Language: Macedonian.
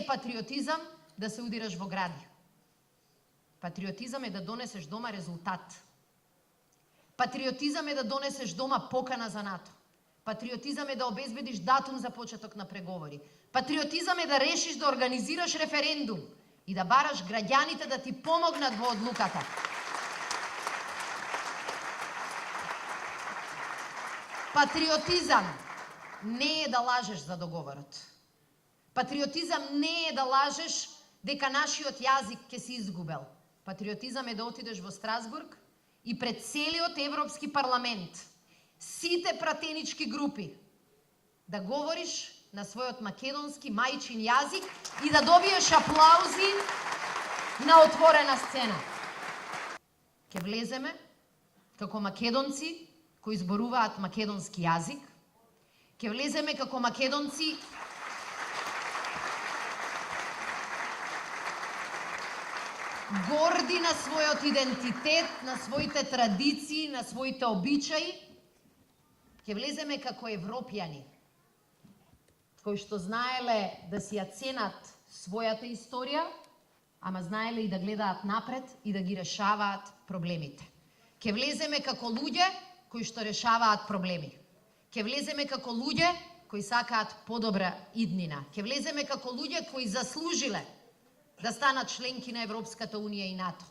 патриотизам да се удираш во гради. Патриотизам е да донесеш дома резултат. Патриотизам е да донесеш дома покана за НАТО. Патриотизам е да обезбедиш датум за почеток на преговори. Патриотизам е да решиш да организираш референдум и да бараш граѓаните да ти помогнат во одлуката. Патриотизам не е да лажеш за договорот. Патриотизам не е да лажеш дека нашиот јазик ќе се изгубел. Патриотизам е да отидеш во Страсбург и пред целиот Европски парламент, сите пратенички групи, да говориш на својот македонски мајчин јазик и да добиеш аплаузи на отворена сцена. Ке влеземе како македонци кои зборуваат македонски јазик, ке влеземе како македонци горди на својот идентитет, на своите традиции, на своите обичаи, ќе влеземе како европјани, кои што знаеле да си ја ценат својата историја, ама знаеле и да гледаат напред и да ги решаваат проблемите. Ќе влеземе како луѓе кои што решаваат проблеми. Ќе влеземе како луѓе кои сакаат подобра иднина. Ќе влеземе како луѓе кои заслужиле да станат членки на Европската унија и НАТО.